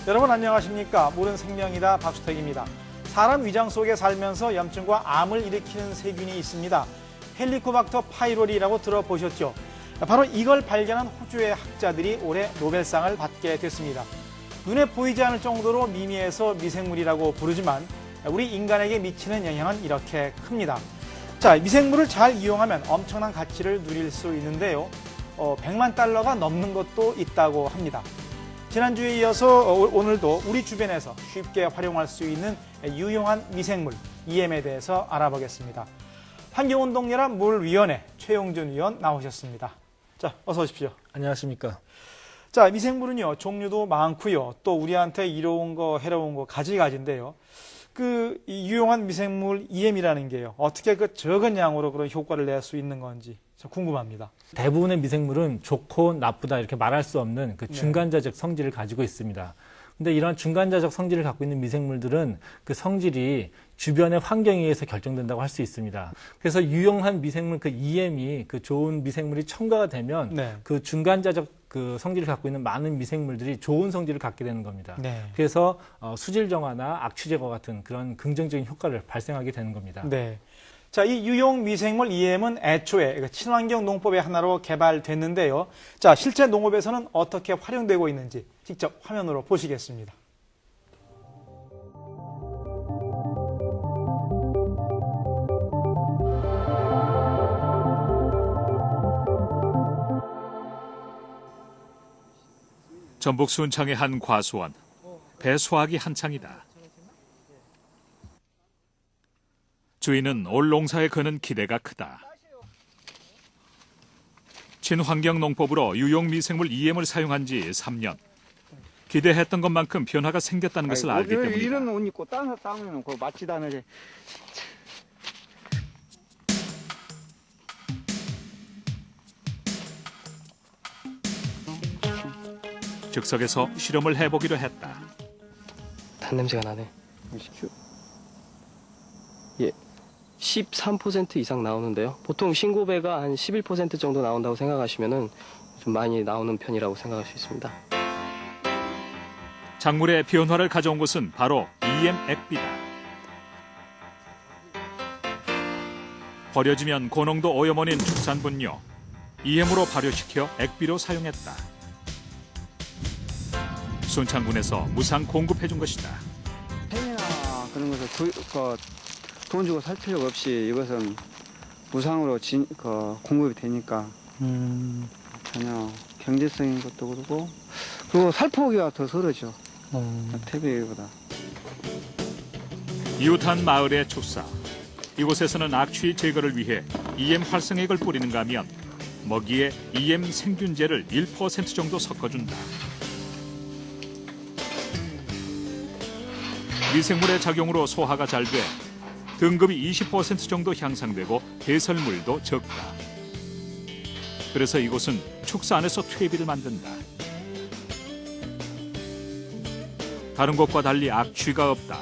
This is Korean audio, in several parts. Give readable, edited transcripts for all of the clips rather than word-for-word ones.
여러분 안녕하십니까? 물은 생명이다 박수택입니다. 사람 위장 속에 살면서 염증과 암을 일으키는 세균이 있습니다. 헬리코박터 파이로리라고 들어보셨죠? 바로 이걸 발견한 호주의 학자들이 올해 노벨상을 받게 됐습니다. 눈에 보이지 않을 정도로 미미해서 미생물이라고 부르지만 우리 인간에게 미치는 영향은 이렇게 큽니다. 자, 미생물을 잘 이용하면 엄청난 가치를 누릴 수 있는데요. 100만 달러가 넘는 것도 있다고 합니다. 지난주에 이어서 오늘도 우리 주변에서 쉽게 활용할 수 있는 유용한 미생물, EM에 대해서 알아보겠습니다. 환경운동연합 물위원회 최용준 위원 나오셨습니다. 자, 어서 오십시오. 안녕하십니까. 자, 미생물은요, 종류도 많고요. 또 우리한테 이로운 거, 해로운 거 가지가지인데요. 이 유용한 미생물 EM이라는 게요. 어떻게 적은 양으로 그런 효과를 낼 수 있는 건지 궁금합니다. 대부분의 미생물은 좋고 나쁘다 이렇게 말할 수 없는 중간자적 성질을 가지고 있습니다. 근데 이런 중간자적 성질을 갖고 있는 미생물들은 그 성질이 주변의 환경에 의해서 결정된다고 할 수 있습니다. 그래서 유용한 미생물 EM이 좋은 미생물이 첨가가 되면 그 중간자적 성질을 갖고 있는 많은 미생물들이 좋은 성질을 갖게 되는 겁니다. 그래서 수질 정화나 악취 제거 같은 그런 긍정적인 효과를 발생하게 되는 겁니다. 자, 이 유용 미생물 EM은 애초에 친환경 농법의 하나로 개발됐는데요. 자, 실제 농업에서는 어떻게 활용되고 있는지 직접 화면으로 보시겠습니다. 전북 순창의 한 과수원, 배수하기 한창이다. 주인은 올 농사에 거는 기대가 크다. 친환경 농법으로 유용 미생물 EM을 사용한 지 3년. 기대했던 것만큼 변화가 생겼다는 것을 알기 때문이다. 이런 옷 입고 땀으면 그거 맞지도 않으지. 즉석에서 실험을 해보기로 했다. 단냄새가 나네. 예, 13% 이상 나오는데요. 보통 신고배가 한 11% 정도 나온다고 생각하시면은 좀 많이 나오는 편이라고 생각할 수 있습니다. 작물의 변화를 가져온 것은 바로 EM 액비다. 버려지면 고농도 오염원인 축산분뇨, EM으로 발효시켜 액비로 사용했다. 순창군에서 무상 공급해준 것이다. 팽이나 그런 것을 돈 주고 살 필요가 없이 이것은 무상으로 공급이 되니까 전혀 경제성인 것도 그렇고 그리고 살포기가 더 서러져. 태비보다. 이웃한 마을의 축사. 이곳에서는 악취 제거를 위해 EM 활성액을 뿌리는가 하면 먹이에 EM 생균제를 1% 정도 섞어준다. 미생물의 작용으로 소화가 잘 돼 등급이 20% 정도 향상되고 배설물도 적다. 그래서 이곳은 축사 안에서 퇴비를 만든다. 다른 곳과 달리 악취가 없다.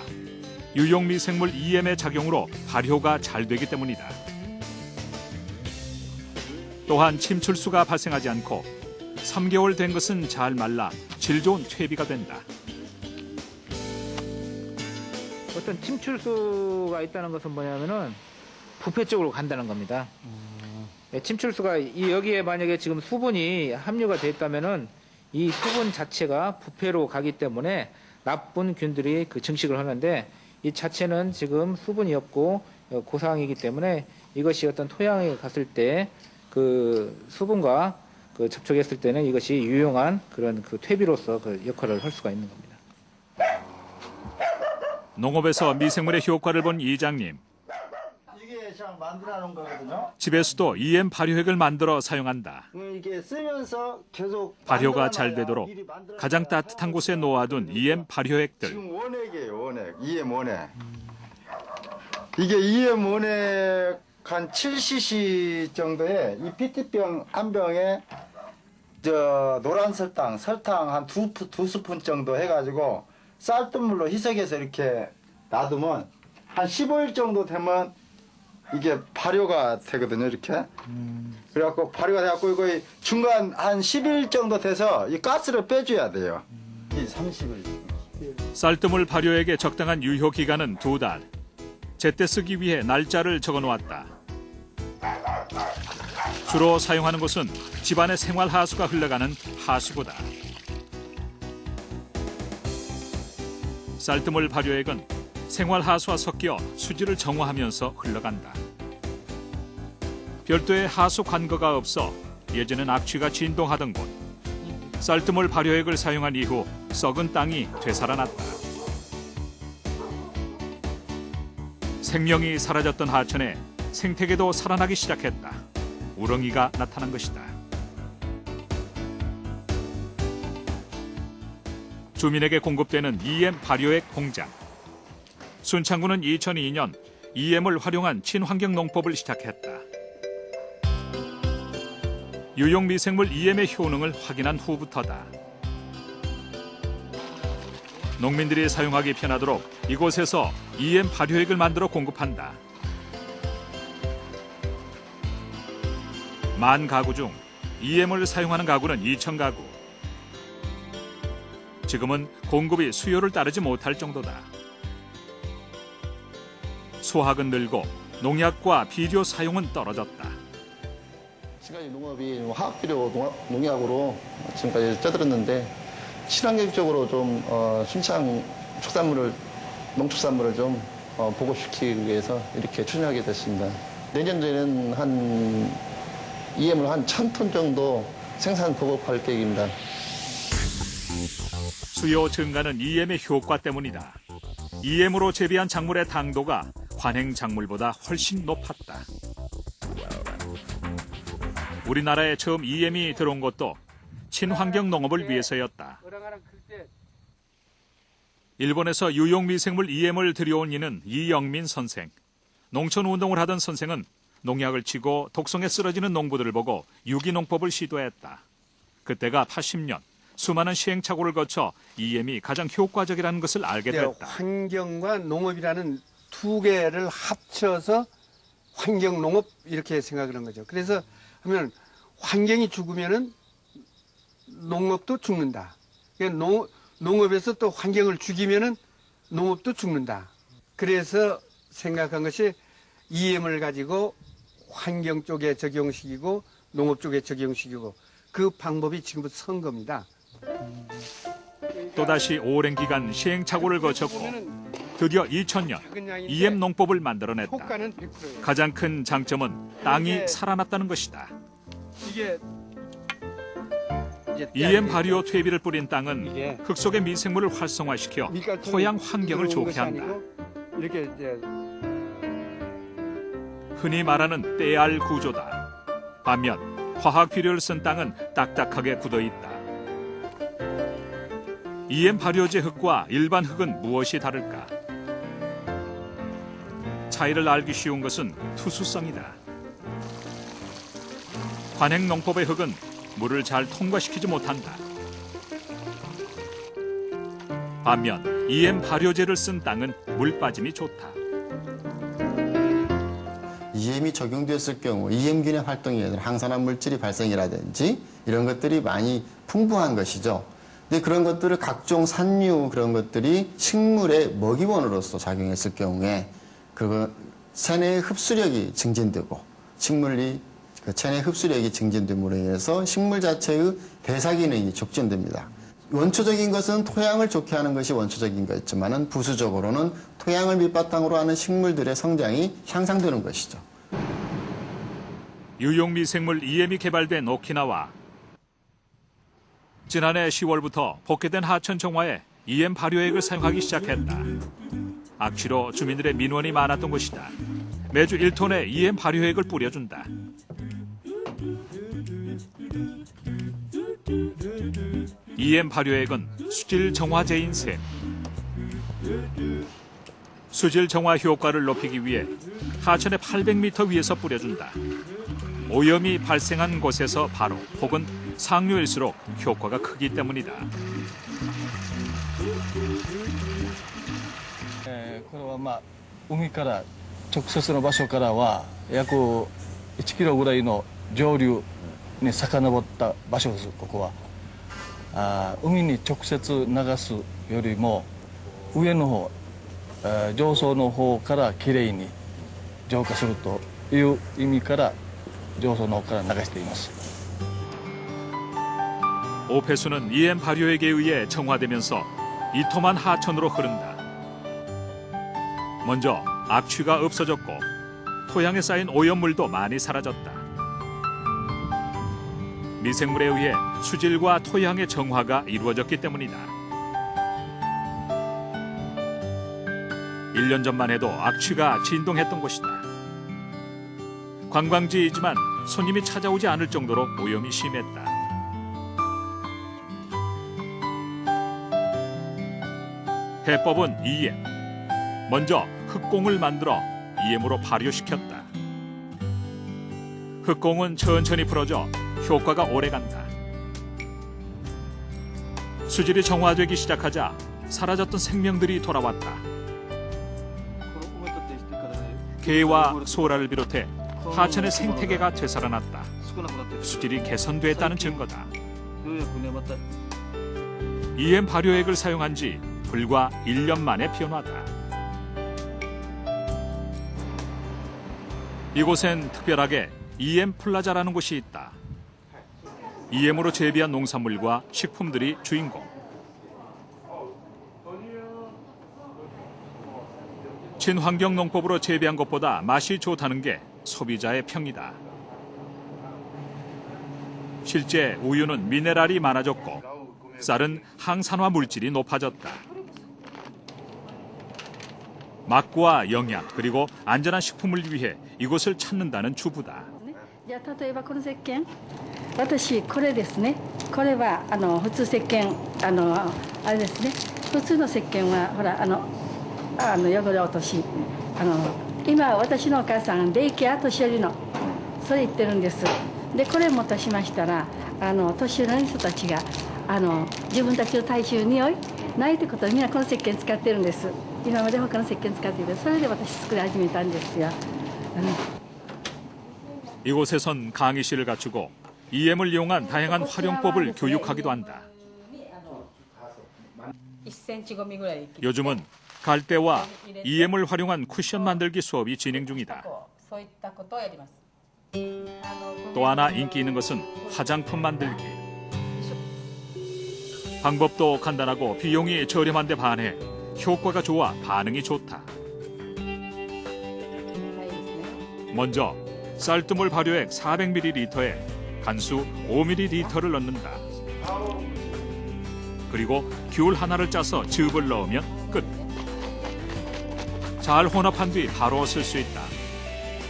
유용 미생물 EM의 작용으로 발효가 잘 되기 때문이다. 또한 침출수가 발생하지 않고 3개월 된 것은 잘 말라 질 좋은 퇴비가 된다. 어떤 침출수가 있다는 것은 뭐냐면은 부패 쪽으로 간다는 겁니다. 침출수가 여기에 만약에 지금 수분이 함유가 돼 있다면은 이 수분 자체가 부패로 가기 때문에 나쁜 균들이 증식을 하는데 이 자체는 지금 수분이 없고 고상이기 때문에 이것이 어떤 토양에 갔을 때 수분과 접촉했을 때는 이것이 유용한 그런 퇴비로서 역할을 할 수가 있는 겁니다. 농업에서 미생물의 효과를 본 이장님. 이게 그냥 만들어 놓은 거거든요. 집에서도 EM 발효액을 만들어 사용한다. 이게 쓰면서 계속 발효가 잘 되도록 가장 따뜻한 곳에 놓아둔 EM 발효액들. 지금 원액이에요, 원액. EM 원액. 이게 EM 원액 한 7cc 정도에 이 PT병 한 병에 노란 설탕 한 두 스푼 정도 해가지고 쌀뜨물로 희석해서 이렇게 놔두면 한 15일 정도 되면 이게 발효가 되거든요, 이렇게. 그래갖고 발효가 돼갖고 이거 중간 한 10일 정도 돼서 이 가스를 빼줘야 돼요. 이 30일. 쌀뜨물 발효액의 적당한 유효 기간은 2달. 제때 쓰기 위해 날짜를 적어놓았다. 주로 사용하는 곳은 집안의 생활 하수가 흘러가는 하수구다. 쌀뜨물 발효액은 생활 하수와 섞여 수질을 정화하면서 흘러간다. 별도의 하수 관거가 없어 예전엔 악취가 진동하던 곳. 쌀뜨물 발효액을 사용한 이후 썩은 땅이 되살아났다. 생명이 사라졌던 하천에 생태계도 살아나기 시작했다. 우렁이가 나타난 것이다. 주민에게 공급되는 EM 발효액 공장. 순창군은 2002년 EM을 활용한 친환경 농법을 시작했다. 유용 미생물 EM의 효능을 확인한 후부터다. 농민들이 사용하기 편하도록 이곳에서 EM 발효액을 만들어 공급한다. 10,000 가구 중 EM을 사용하는 가구는 2,000가구. 지금은 공급이 수요를 따르지 못할 정도다. 수확은 늘고 농약과 비료 사용은 떨어졌다. 지금까지 농업이 화학비료 농약으로 지금까지 쪄들었는데 친환경적으로 좀 순창 축산물을 농축산물을 좀 보급시키기 위해서 이렇게 추진하게 됐습니다. 내년도에는 한 EM을 한 1,000톤 정도 생산 보급할 계획입니다. 수요 증가는 EM의 효과 때문이다. EM으로 재배한 작물의 당도가 관행 작물보다 훨씬 높았다. 우리나라에 처음 EM이 들어온 것도 친환경 농업을 위해서였다. 일본에서 유용미생물 EM을 들여온 이는 이영민 선생. 농촌운동을 하던 선생은 농약을 치고 독성에 쓰러지는 농부들을 보고 유기농법을 시도했다. 그때가 80년. 수많은 시행착오를 거쳐 EM이 가장 효과적이라는 것을 알게 됐다. 환경과 농업이라는 두 개를 합쳐서 환경농업 이렇게 생각을 한 거죠. 그래서 하면 환경이 죽으면은 농업도 죽는다. 농업에서 또 환경을 죽이면은 농업도 죽는다. 그래서 생각한 것이 EM을 가지고 환경 쪽에 적용시키고 농업 쪽에 적용시키고 그 방법이 지금부터 선 겁니다. 또다시 오랜 기간 시행착오를 거쳤고 드디어 2000년 EM 농법을 만들어냈다. 효과는 100%예요. 가장 큰 장점은 땅이 살아났다는 것이다. 이게 EM 발효 퇴비를 뿌린 땅은 흙 속의 미생물을 활성화시켜 토양 환경을 좋게 한다. 이렇게 이제 흔히 말하는 때알 구조다. 반면 화학 비료를 쓴 땅은 딱딱하게 굳어 있다. EM 발효제 흙과 일반 흙은 무엇이 다를까? 차이를 알기 쉬운 것은 투수성이다. 관행 농법의 흙은 물을 잘 통과시키지 못한다. 반면 EM 발효제를 쓴 땅은 물 빠짐이 좋다. EM이 적용되었을 경우 EM균의 활동에 의한 항산화 물질이 발생이라든지 이런 것들이 많이 풍부한 것이죠. 근데 그런 것들을 각종 산류 그런 것들이 식물의 먹이원으로서 작용했을 경우에 그 체내의 흡수력이 증진되고 식물이 그 체내 흡수력이 증진됨으로 인해서 식물 자체의 대사 기능이 촉진됩니다. 원초적인 것은 토양을 좋게 하는 것이 원초적인 것이지만은 부수적으로는 토양을 밑바탕으로 하는 식물들의 성장이 향상되는 것이죠. 유용미생물 EM이 개발된 오키나와. 지난해 10월부터 복귀된 하천 정화에 EM 발효액을 사용하기 시작했다. 악취로 주민들의 민원이 많았던 곳이다. 매주 1톤의 EM 발효액을 뿌려준다. EM 발효액은 수질 정화제인 셈. 수질 정화 효과를 높이기 위해 하천의 800m 위에서 뿌려준다. 오염이 발생한 곳에서 바로 혹은 상류일수록 효과가 크기 때문이다. これは海から直接の場所からは約1キロぐらいの上流に遡った場所です。ここは海に直接流すよりも上の方、上層の方からきれいに浄化するという意味から上層の方から流しています。 오폐수는 EM 발효액에 의해 정화되면서 이토만 하천으로 흐른다. 먼저 악취가 없어졌고 토양에 쌓인 오염물도 많이 사라졌다. 미생물에 의해 수질과 토양의 정화가 이루어졌기 때문이다. 1년 전만 해도 악취가 진동했던 곳이다. 관광지이지만 손님이 찾아오지 않을 정도로 오염이 심했다. 해법은 EM. 먼저 흑공을 만들어 EM으로 발효시켰다. 흑공은 천천히 풀어져 효과가 오래간다. 수질이 정화되기 시작하자 사라졌던 생명들이 돌아왔다. 개와 소라를 비롯해 하천의 생태계가 되살아났다. 수질이 개선됐다는 증거다. EM 발효액을 사용한 지 불과 1년 만의 변화다. 이곳엔 특별하게 EM 플라자라는 곳이 있다. EM으로 재배한 농산물과 식품들이 주인공. 친환경 농법으로 재배한 것보다 맛이 좋다는 게 소비자의 평이다. 실제 우유는 미네랄이 많아졌고 쌀은 항산화 물질이 높아졌다. 맛과 영양 그리고 안전한 식품을 위해 이곳을 찾는다는 주부다. じゃあ例えばこの石鹸、私これですね。これは普通石鹸あれですね。普通の石鹸はほら汚れ落とし今私のお母さんデイケア年寄りのそれ言ってるんです。でこれ持たしましたら年寄りの人たちが自分たちの体臭匂いないってことはみんなこの石鹸使ってるんです。今まで他の石鹸使っている。それで私作り始めたんですよ。 이곳에선 강의실을 갖추고 EM을 이용한 다양한 활용법을 교육하기도 한다. 요즘은 갈대와 EM을 활용한 쿠션 만들기 수업이 진행 중이다. 또 하나 인기 있는 것은 화장품 만들기. 방법도 간단하고 비용이 저렴한데 반해 효과가 좋아 반응이 좋다. 먼저 쌀뜨물 발효액 400ml에 간수 5ml를 넣는다. 그리고 귤 하나를 짜서 즙을 넣으면 끝. 잘 혼합한 뒤 바로 쓸 수 있다.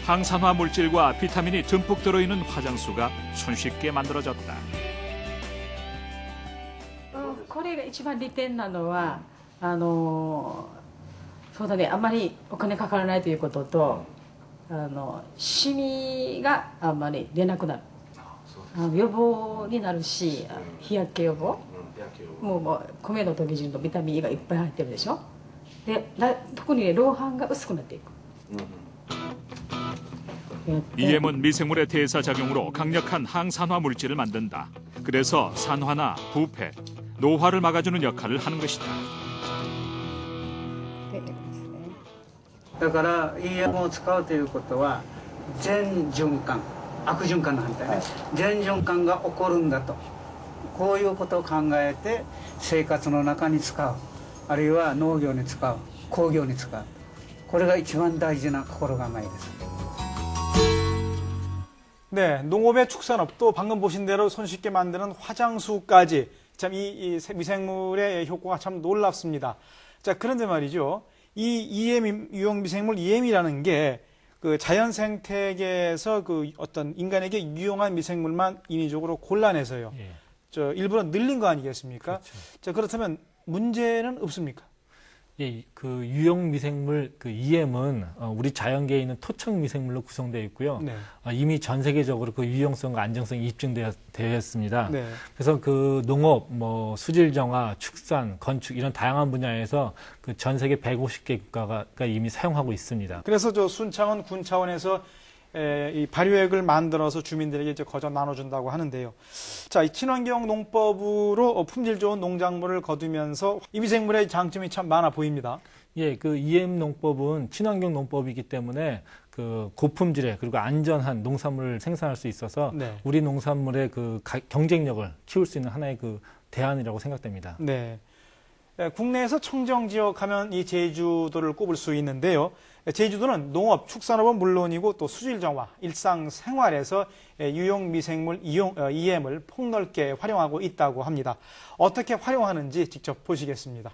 항산화 물질과 비타민이 듬뿍 들어있는 화장수가 손쉽게 만들어졌다. これが一番利点なのはそうだね、あまりお金かからないということとシミがあんまり出なくなる予防になるし日焼け予防もう米の時中のビタミン E がいっぱい入ってるでしょで特に老斑が薄くなっていく EM은 미생물의 대사작용으로 강력한 항산화 물질을 만든다. 그래서 산화나 부패, 노화를 막아주는 역할을 하는 것이다. だから EM を使うということは全循環悪循環の反対ね全循環が起こるんだとこういうことを考えて生活の中に使うあるいは農業に使う工業に使うこれが一番大事な心構えです 네, 농업의 축산업도 방금 보신 대로 손쉽게 만드는 화장수까지 참 이 미생물의 효과가 참 놀랍습니다. 자, 그런데 말이죠. 이 EM 유용 미생물 EM이라는 게 그 자연 생태계에서 그 어떤 인간에게 유용한 미생물만 인위적으로 골라내서요. 예. 저 일부러 늘린 거 아니겠습니까? 그렇죠. 자, 그렇다면 문제는 없습니까? 예, 그 유용 미생물 그 EM은 우리 자연계에 있는 토착 미생물로 구성되어 있고요. 네. 이미 전 세계적으로 그 유용성과 안정성이 입증되었습니다. 네. 그래서 그 농업, 뭐 수질 정화, 축산, 건축 이런 다양한 분야에서 그 전 세계 150개 국가가 이미 사용하고 있습니다. 그래서 저 순창은 군 차원에서 이 발효액을 만들어서 주민들에게 이제 거저 나눠준다고 하는데요. 자, 이 친환경 농법으로 품질 좋은 농작물을 거두면서 이 미생물의 장점이 참 많아 보입니다. 예, 그 EM 농법은 친환경 농법이기 때문에 그 고품질의 그리고 안전한 농산물을 생산할 수 있어서 네. 우리 농산물의 그 경쟁력을 키울 수 있는 하나의 그 대안이라고 생각됩니다. 네. 국내에서 청정 지역 하면 이 제주도를 꼽을 수 있는데요. 제주도는 농업, 축산업은 물론이고 또 수질 정화, 일상 생활에서 유용 미생물 EM을 폭넓게 활용하고 있다고 합니다. 어떻게 활용하는지 직접 보시겠습니다.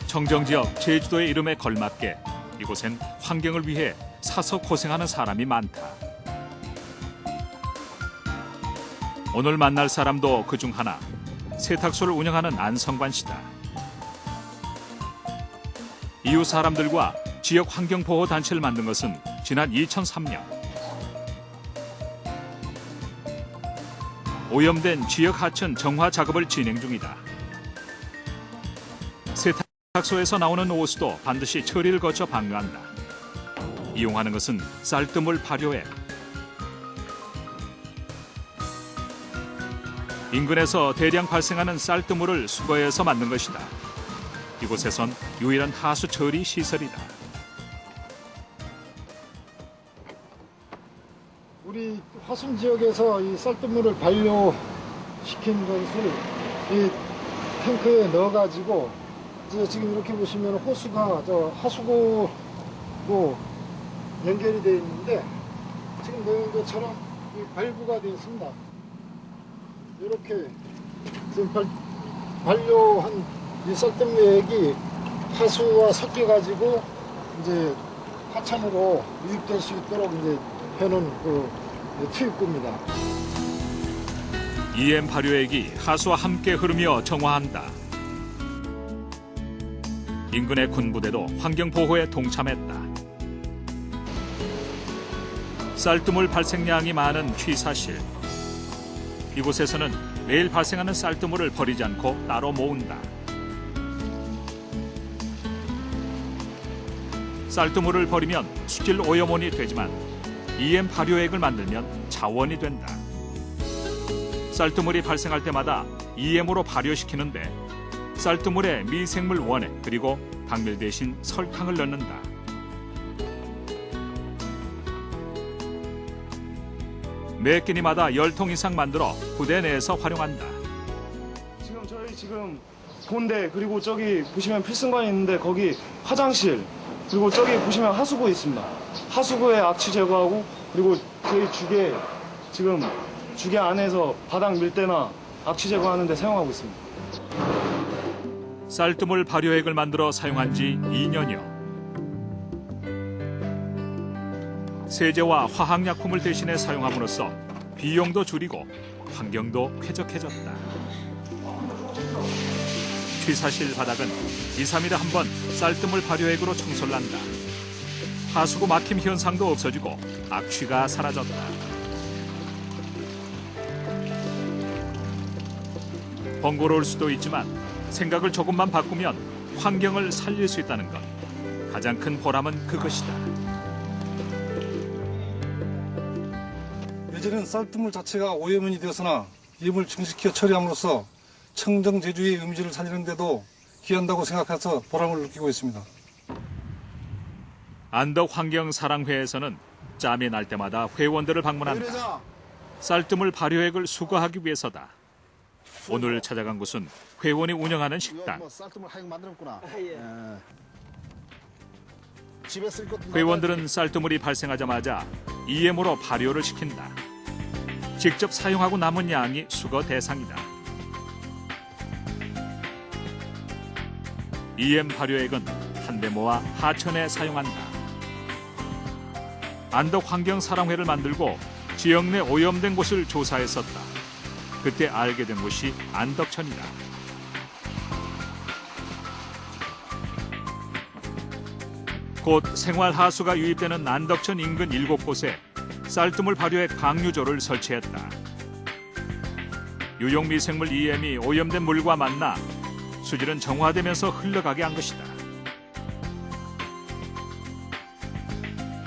청정지역 제주도의 이름에 걸맞게 이곳엔 환경을 위해 사서 고생하는 사람이 많다. 오늘 만날 사람도 그중 하나, 세탁소를 운영하는 안성관 씨다. 이웃 사람들과 지역 환경보호단체를 만든 것은 지난 2003년. 오염된 지역 하천 정화 작업을 진행 중이다. 세탁소에서 나오는 오수도 반드시 처리를 거쳐 방류한다. 이용하는 것은 쌀뜨물 발효액. 인근에서 대량 발생하는 쌀뜨물을 수거해서 만든 것이다. 이곳에선 유일한 하수 처리 시설이다. 우리 화순 지역에서 이 쌀뜨물을 발효시킨 것을 이 탱크에 넣어가지고 이제 지금 이렇게 보시면 호수가 저 하수구로 연결이 되어 있는데 지금 넣은 것처럼 발부가 되어 있습니다. 이렇게 지금 발효한 이 쌀뜨물액이 하수와 섞여가지고 이제 하천으로 유입될 수 있도록 이제 해놓은 그 투입구입니다. EM 발효액이 하수와 함께 흐르며 정화한다. 인근의 군부대도 환경보호에 동참했다. 쌀뜨물 발생량이 많은 취사실. 이곳에서는 매일 발생하는 쌀뜨물을 버리지 않고 따로 모은다. 쌀뜨물을 버리면 수질 오염원이 되지만 EM 발효액을 만들면 자원이 된다. 쌀뜨물이 발생할 때마다 EM으로 발효시키는데 쌀뜨물에 미생물 원액 그리고 당밀 대신 설탕을 넣는다. 매 끼니마다 10통 이상 만들어 부대 내에서 활용한다. 저희 본대 그리고 저기 보시면 필승관이 있는데 거기 화장실 그리고 저기 보시면 하수구 있습니다. 하수구에 악취 제거하고 그리고 저희 주개 안에서 바닥 밀대나 악취 제거하는 데 사용하고 있습니다. 쌀뜨물 발효액을 만들어 사용한 지 2년여. 세제와 화학약품을 대신해 사용함으로써 비용도 줄이고 환경도 쾌적해졌다. 취사실 바닥은 2, 3일에 한 번 쌀뜨물 발효액으로 청소를 한다. 하수구 막힘 현상도 없어지고 악취가 사라졌다. 번거로울 수도 있지만 생각을 조금만 바꾸면 환경을 살릴 수 있다는 것. 가장 큰 보람은 그것이다. 예전에는 쌀뜨물 자체가 오염원이 되었으나 이물 증식시켜 처리함으로써 청정 제주의 음질을 살리는 데도 기한다고 생각해서 보람을 느끼고 있습니다. 안덕 환경사랑회에서는 짬이 날 때마다 회원들을 방문한다. 쌀뜨물 발효액을 수거하기 위해서다. 오늘 찾아간 곳은 회원이 운영하는 식당. 회원들은 쌀뜨물이 발생하자마자 EM으로 발효를 시킨다. 직접 사용하고 남은 양이 수거 대상이다. EM 발효액은 한대모와 하천에 사용한다. 안덕 환경사랑회를 만들고 지역 내 오염된 곳을 조사했었다. 그때 알게 된 곳이 안덕천이다. 곧 생활하수가 유입되는 안덕천 인근 7곳에 쌀뜨물 발효액 방류조를 설치했다. 유용미생물 EM이 오염된 물과 만나 수질은 정화되면서 흘러가게 한 것이다.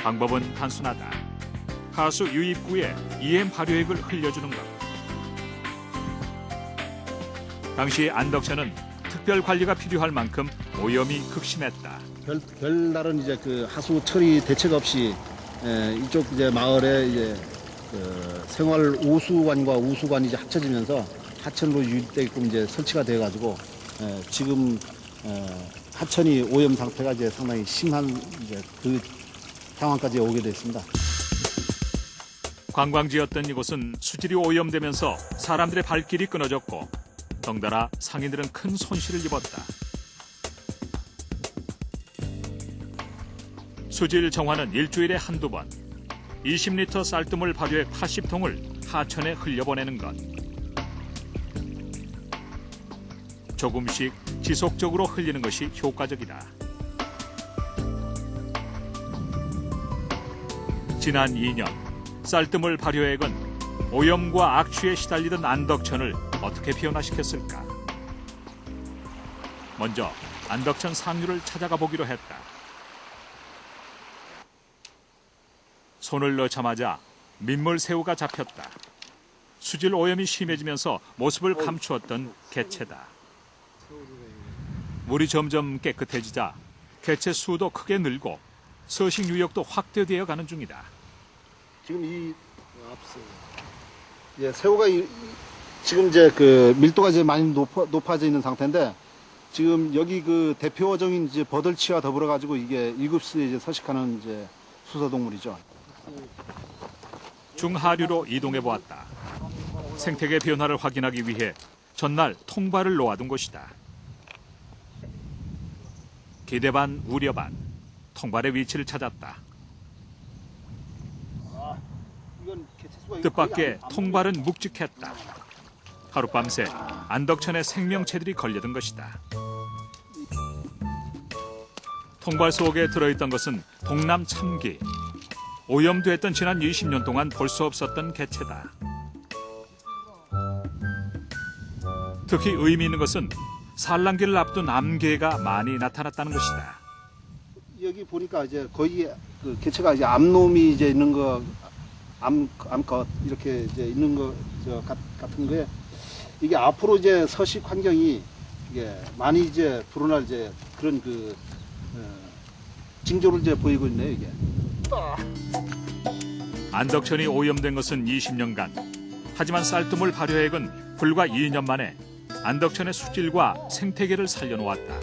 방법은 단순하다. 하수 유입구에 EM 발효액을 흘려주는 것. 당시 안덕천은 특별 관리가 필요할 만큼 오염이 극심했다. 별다른 이제 그 하수 처리 대책 없이 이쪽 이제 마을에 이제 그 생활 오수관과 우수관이 이제 합쳐지면서 하천으로 유입되게끔 이제 설치가 돼가지고 지금 하천이 오염 상태가 이제 상당히 심한 이제 그 상황까지 오게 됐습니다. 관광지였던 이곳은 수질이 오염되면서 사람들의 발길이 끊어졌고 덩달아 상인들은 큰 손실을 입었다. 수질 정화는 일주일에 한두 번, 20리터 쌀뜨물 발효액 80통을 하천에 흘려보내는 것. 조금씩 지속적으로 흘리는 것이 효과적이다. 지난 2년, 쌀뜨물 발효액은 오염과 악취에 시달리던 안덕천을 어떻게 변화시켰을까? 먼저 안덕천 상류를 찾아가 보기로 했다. 손을 넣자마자 민물새우가 잡혔다. 수질 오염이 심해지면서 모습을 감추었던 개체다. 물이 점점 깨끗해지자 개체 수도 크게 늘고 서식 유역도 확대되어 가는 중이다. 지금 이 예, 새우가 지금 이제 그 밀도가 이제 많이 높아져 있는 상태인데 지금 여기 그 대표 어종인 이제 버들치와 더불어 가지고 이게 1급수에 이제 서식하는 이제 수서동물이죠. 중하류로 이동해 보았다. 생태계 변화를 확인하기 위해 전날 통발을 놓아둔 곳이다. 기대 반 우려 반 통발의 위치를 찾았다. 뜻밖의 통발은 묵직했다. 하룻밤새 안덕천의 생명체들이 걸려든 것이다. 통발 속에 들어있던 것은 동남 참기. 오염됐던 지난 20년 동안 볼 수 없었던 개체다. 특히 의미 있는 것은 산란기를 앞둔 암개가 많이 나타났다는 것이다. 여기 보니까 이제 거의 그 개체가 이제 암놈이 이제 있는 거, 암컷 이렇게 이제 있는 거 같은 거에 이게 앞으로 이제 서식 환경이 이게 많이 이제 불어날 이제 그런 그 징조를 이제 보이고 있네요 이게. 안덕천이 오염된 것은 20년간. 하지만 쌀뜨물 발효액은 불과 2년 만에 안덕천의 수질과 생태계를 살려놓았다.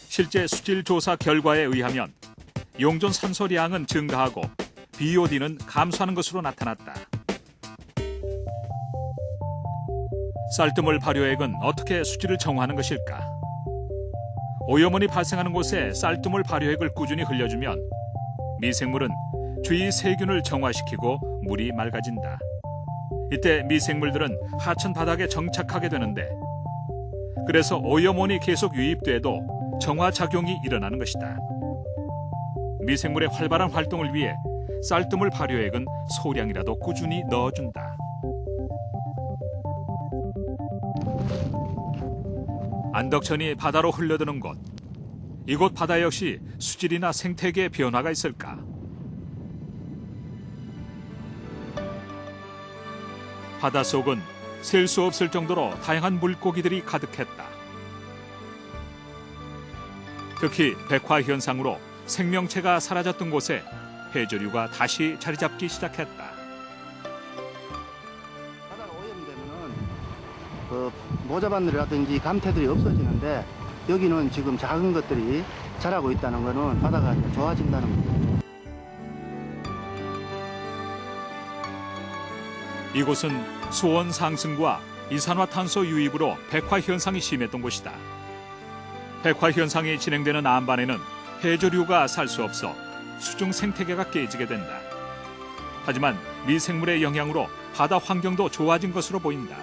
실제 수질 조사 결과에 의하면 용존 산소량은 증가하고 BOD는 감소하는 것으로 나타났다. 쌀뜨물 발효액은 어떻게 수질을 정화하는 것일까? 오염원이 발생하는 곳에 쌀뜨물 발효액을 꾸준히 흘려주면 미생물은 주위 세균을 정화시키고 물이 맑아진다. 이때 미생물들은 하천 바닥에 정착하게 되는데 그래서 오염원이 계속 유입돼도 정화작용이 일어나는 것이다. 미생물의 활발한 활동을 위해 쌀뜨물 발효액은 소량이라도 꾸준히 넣어준다. 안덕천이 바다로 흘러드는 곳. 이곳 바다 역시 수질이나 생태계의 변화가 있을까? 바닷속은 셀 수 없을 정도로 다양한 물고기들이 가득했다. 특히 백화 현상으로 생명체가 사라졌던 곳에 해조류가 다시 자리 잡기 시작했다. 바다가 오염되면은 그 모자바늘이라든지 감태들이 없어지는데 여기는 지금 작은 것들이 자라고 있다는 거는 바다가 좋아진다는 거죠. 이곳은 수온 상승과 이산화탄소 유입으로 백화 현상이 심했던 곳이다. 백화 현상이 진행되는 안반에는 해조류가 살 수 없어 수중 생태계가 깨지게 된다. 하지만 미생물의 영향으로 바다 환경도 좋아진 것으로 보인다.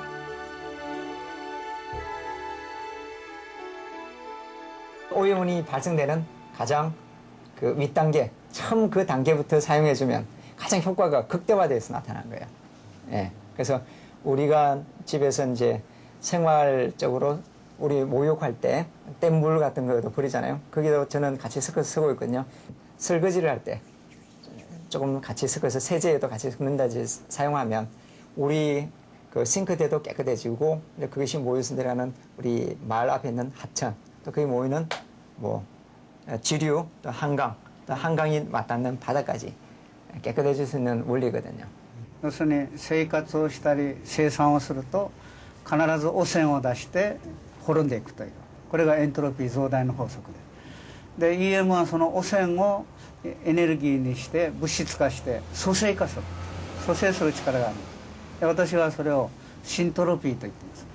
오염원이 발생되는 가장 그 윗단계, 처음 그 단계부터 사용해주면 가장 효과가 극대화돼서 나타난 거예요. 예. 그래서 우리가 집에서 이제 생활적으로 우리 목욕할 때 뗏물 같은 거도 버리잖아요. 거기도 저는 같이 섞어서 쓰고 있거든요. 설거지를 할 때 조금 같이 섞어서 세제에도 같이 섞는다지 사용하면 우리 그 싱크대도 깨끗해지고 그것이 모여서 내려가는 우리 마을 앞에 있는 하천 또 거기 모이는 뭐 지류 또 한강 또 한강이 맞닿는 바다까지 깨끗해질 수 있는 원리거든요. 要するに生活をしたり生産をすると必ず汚染を出して滅んでいくというこれがエントロピー増大の法則で EM はその汚染をエネルギーにして物質化して組成化する組成する力があるで私はそれをシントロピーと言っています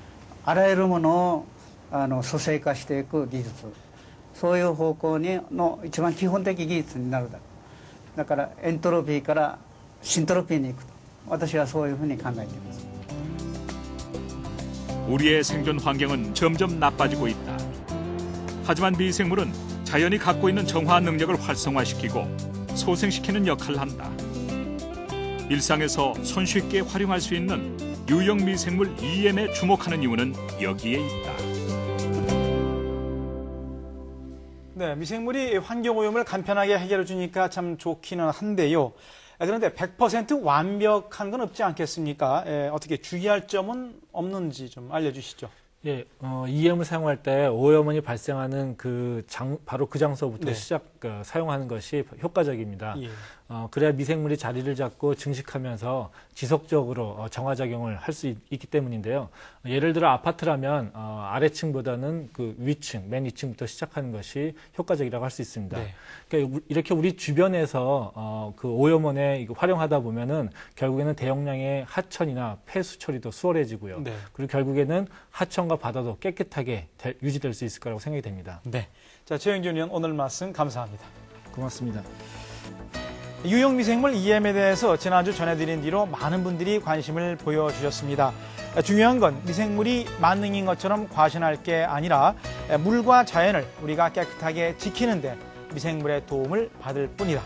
あらゆるものを組成化していく技術そういう方向の一番基本的技術になるだからエントロピーからシントロピーに行くと私はそういうふうに考えています 우리의 생존 환경은 점점 나빠지고 있다. 하지만 미생물은 자연이 갖고 있는 정화 능력을 활성화시키고 소생시키는 역할을 한다. 일상에서 손쉽게 활용할 수 있는 유형 미생물 EM에 주목하는 이유는 여기에 있다. 네, 미생물이 환경오염을 간편하게 해결해 주니까 참 좋기는 한데요. 그런데 100% 완벽한 건 없지 않겠습니까? 어떻게 주의할 점은 없는지 좀 알려주시죠. 예, EM을 사용할 때 오염원이 발생하는 바로 그 장소부터 네. 사용하는 것이 효과적입니다. 예. 그래야 미생물이 자리를 잡고 증식하면서 지속적으로 정화작용을 할 수 있기 때문인데요. 예를 들어 아파트라면 아래층보다는 그 위층, 맨 위층부터 시작하는 것이 효과적이라고 할 수 있습니다. 네. 그러니까 이렇게 우리 주변에서 그 오염원에 활용하다 보면은 결국에는 대용량의 하천이나 폐수 처리도 수월해지고요. 네. 그리고 결국에는 하천과 바다도 깨끗하게 유지될 수 있을 거라고 생각이 됩니다. 네. 자, 최영준 의원 오늘 말씀 감사합니다. 고맙습니다. 유형 미생물 EM에 대해서 지난주 전해드린 뒤로 많은 분들이 관심을 보여주셨습니다. 중요한 건 미생물이 만능인 것처럼 과신할 게 아니라 물과 자연을 우리가 깨끗하게 지키는데 미생물의 도움을 받을 뿐이다.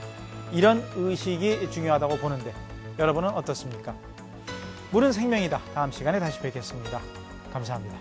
이런 의식이 중요하다고 보는데 여러분은 어떻습니까? 물은 생명이다. 다음 시간에 다시 뵙겠습니다. 감사합니다.